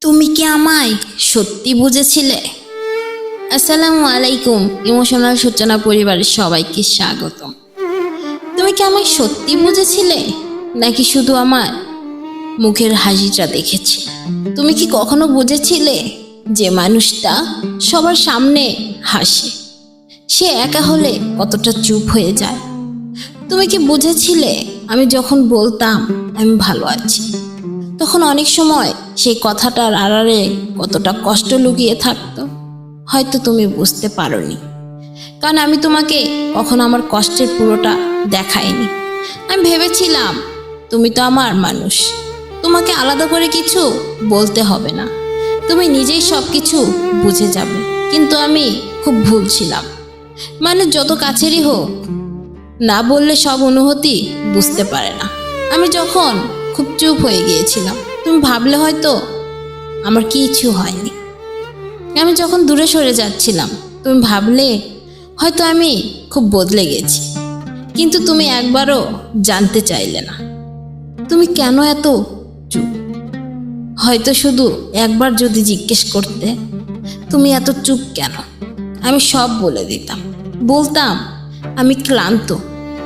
তুমি কি আমায় সত্যি বুঝেছিলে? আসসালামু আলাইকুম। ইমোশনাল সূচনা পরিবারের সবাইকে স্বাগতম। তুমি কি আমায় সত্যি বুঝেছিলে নাকি শুধু আমার মুখের হাসিটা দেখেছি? তুমি কি কখনো বুঝেছিলে যে মানুষটা সবার সামনে হাসে, সে একা হলে কতটা চুপ হয়ে যায়? তুমি কি বুঝেছিলে আমি যখন বলতাম আমি ভালো আছি, তখন অনেক সময় সেই কথাটার আড়ালে কতটা কষ্ট লুকিয়ে থাকতো? হয়তো তুমি বুঝতে পারোনি, কারণ আমি তোমাকে কখনো আমার কষ্টের পুরোটা দেখাইনি। আমি ভেবেছিলাম তুমি তো আমার মানুষ, তোমাকে আলাদা করে কিছু বলতে হবে না, তুমি নিজেই সব কিছু বুঝে যাবে। কিন্তু আমি খুব ভুল ছিলাম। মানে যত কাছেরই হোক, না বললে সব অনুভূতি বুঝতে পারে না। আমি যখন খুব চুপ হয়ে গিয়েছিলাম, তুমি ভাবলে হয়তো আমার কিছু হয়নি। আমি যখন দূরে সরে যাচ্ছিলাম, তুমি ভাবলে হয়তো আমি খুব বদলে গেছি। কিন্তু তুমি একবারও জানতে চাইলে না তুমি কেন এত চুপ। হয়তো শুধু একবার যদি জিজ্ঞেস করতে তুমি এত চুপ কেন, আমি সব বলে দিতাম। বলতাম আমি ক্লান্ত,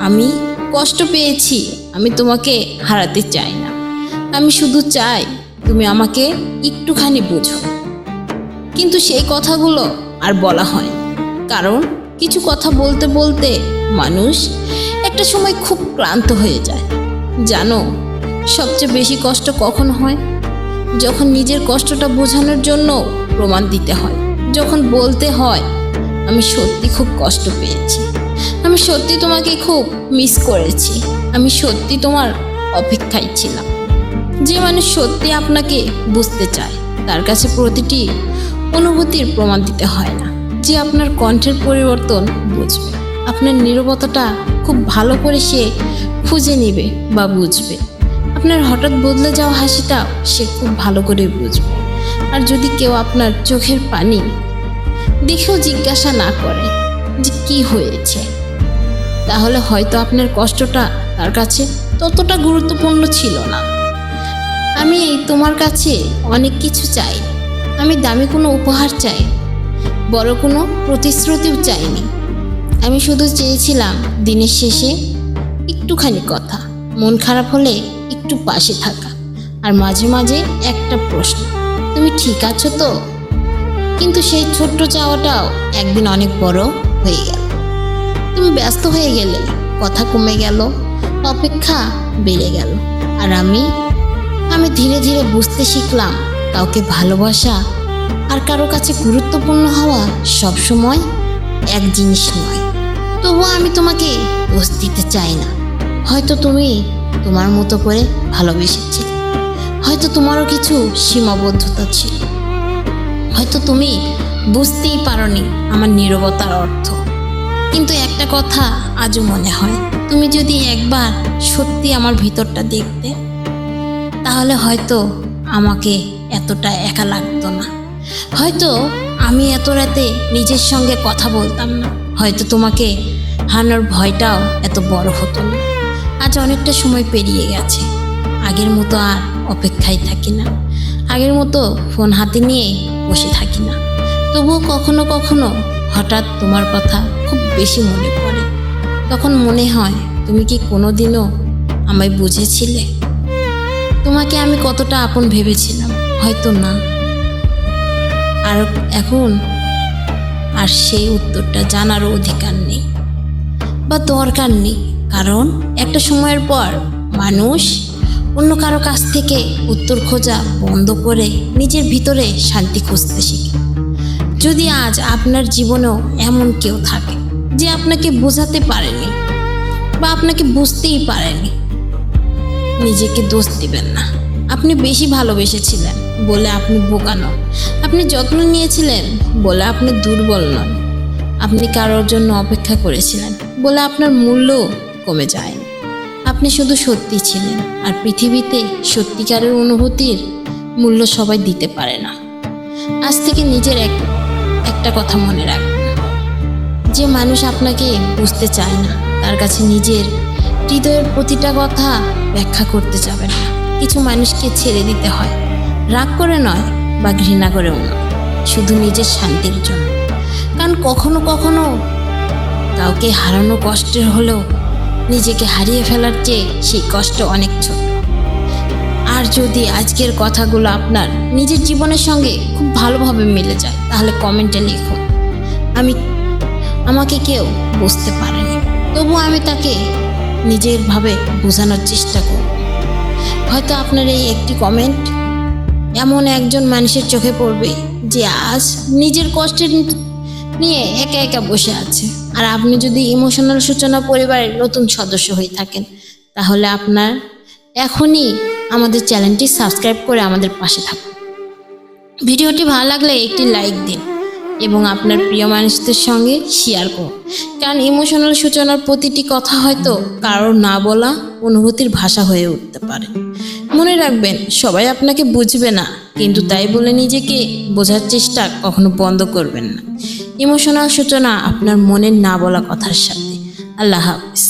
আমি কষ্ট পেয়েছি, আমি তোমাকে হারাতে চাই না, আমি শুধু চাই তুমি আমাকে একটুখানি বুঝো। কিন্তু সেই কথাগুলো আর বলা হয়, কারণ কিছু কথা বলতে বলতে মানুষ একটা সময় খুব ক্লান্ত হয়ে যায়। জানো সবচেয়ে বেশি কষ্ট কখন হয়? যখন নিজের কষ্টটা বোঝানোর জন্য প্রমাণ দিতে হয়, যখন বলতে হয় আমি সত্যি খুব কষ্ট পেয়েছি, আমি সত্যি তোমাকে খুব মিস করেছি, আমি সত্যি তোমার অপেক্ষায় ছিলাম। যে মানুষ সত্যি আপনাকে বুঝতে চায় তার কাছে প্রতিটি অনুভূতির প্রমাণ দিতে হয় না। যে আপনার কণ্ঠের পরিবর্তন বুঝবে, আপনার নীরবতাটা খুব ভালো করে সে খুঁজে নেবে বা বুঝবে, আপনার হঠাৎ বদলে যাওয়া হাসিটাও সে খুব ভালো করে বুঝবে। আর যদি কেউ আপনার চোখের পানি দেখেও জিজ্ঞাসা না করে যে কি হয়েছে, তাহলে হয়তো আপনার কষ্টটা তার কাছে ততটা গুরুত্বপূর্ণ ছিল না। আমি তোমার কাছে অনেক কিছু চাই, আমি দামি কোনো উপহার চাই, বড় কোনো প্রতিশ্রুতিও চাইনি। আমি শুধু চেয়েছিলাম দিনের শেষে একটুখানি কথা, মন খারাপ হলে একটু পাশে থাকা, আর মাঝে মাঝে একটা প্রশ্ন, তুমি ঠিক আছো তো? কিন্তু সেই ছোট্ট চাওয়াটাও একদিন অনেক বড় হয়ে গেল। তুমি ব্যস্ত হয়ে গেলে, কথা কমে গেল, অপেক্ষা বেড়ে গেল, আর আমি ধীরে ধীরে বুঝতে শিখলাম কাউকে ভালোবাসা আর কারো কাছে গুরুত্বপূর্ণ হওয়া সবসময় এক জিনিস নয়। তবুও আমি তোমাকে দোষ দিতে চাই না। হয়তো তুমি তোমার মতো করে ভালোবেসেছিলে, হয়তো তোমারও কিছু সীমাবদ্ধতা ছিল, হয়তো তুমি বুঝতেই পারোনি আমার নীরবতার অর্থ। কিন্তু একটা কথা আজও মনে হয়, তুমি যদি একবার সত্যি আমার ভিতরটা দেখতে, তাহলে হয়তো আমাকে এতটা একা লাগতো না, হয়তো আমি এত রাতে নিজের সঙ্গে কথা বলতাম না, হয়তো তোমাকে হারানোর ভয়টাও এত বড় হতো না। আজ অনেকটা সময় পেরিয়ে গেছে, আগের মতো আর অপেক্ষায় থাকি না, আগের মতো ফোন হাতে নিয়ে বসে থাকি না। তবুও কখনো কখনো হঠাৎ তোমার কথা খুব বেশি মনে পড়ে। তখন মনে হয় তুমি কি কোনোদিনও আমায় বুঝেছিলে? তোমাকে আমি কতটা আপন ভেবেছিলাম, হয়তো না। আর এখন আর সেই উত্তরটা জানারও অধিকার নেই বা দরকার নেই, কারণ একটা সময়ের পর মানুষ অন্য কারো কাছ থেকে উত্তর খোঁজা বন্ধ করে নিজের ভিতরে শান্তি খুঁজতে শিখে। যদি আজ আপনার জীবনেও এমন কেউ থাকে যে আপনাকে বোঝাতে পারেনি বা আপনাকে বুঝতেই পারেনি, নিজেকে দোষ দিবেন না। আপনি বেশি ভালোবেসেছিলেন বলে আপনি বোকা নন, আপনি যত্ন নিয়েছিলেন বলে আপনি দুর্বল নন, আপনি কারোর জন্য অপেক্ষা করেছিলেন বলে আপনার মূল্য কমে যায়নি। আপনি শুধু সত্যি ছিলেন, আর পৃথিবীতে সত্যিকারের অনুভূতির মূল্য সবাই দিতে পারে না। আজ থেকে নিজের একটা কথা মনে রাখবেন, যে মানুষ আপনাকে বুঝতে চায় না তার কাছে নিজের হৃদয়ের প্রতিটা কথা ব্যাখ্যা করতে যাবেন না। কিছু মানুষকে ছেড়ে দিতে হয়, রাগ করে নয়, বা ঘৃণা করেও না, শুধু নিজের শান্তির জন্য। কারণ কখনো কখনো কাউকে হারানো কষ্টের হলেও নিজেকে হারিয়ে ফেলার চেয়ে সেই কষ্ট অনেক ছোট। আর যদি আজকের কথাগুলো আপনার নিজের জীবনের সঙ্গে খুব ভালোভাবে মিলে যায়, তাহলে কমেন্টে লিখুন আমাকে কেউ বুঝতে পারেনি, তবুও আমি তাকে নিজেরভাবে বোঝানোর চেষ্টা করব। হয়তো আপনার এই একটি কমেন্ট এমন একজন মানুষের চোখে পড়বে যে আজ নিজের কষ্টের নিয়ে একা একা বসে আছে। আর আপনি যদি ইমোশনাল সূচনা পরিবারের নতুন সদস্য হয়ে থাকেন, তাহলে আপনার এখনই আমাদের চ্যানেলটি সাবস্ক্রাইব করে আমাদের পাশে থাকুন। ভিডিওটি ভালো লাগলে একটি লাইক দিন এবং আপনার প্রিয় মানুষদের সঙ্গে শেয়ার করুন। কারণ ইমোশনাল সূচনার প্রতিটি কথা হয়তো কারোর না বলা অনুভূতির ভাষা হয়ে উঠতে পারে। মনে রাখবেন, সবাই আপনাকে বুঝবে না, কিন্তু তাই বলে নিজেকে বোঝার চেষ্টা কখনো বন্ধ করবেন না। ইমোশনাল সূচনা আপনার মনের না বলা কথার সাথে। আল্লাহ হাফিজ।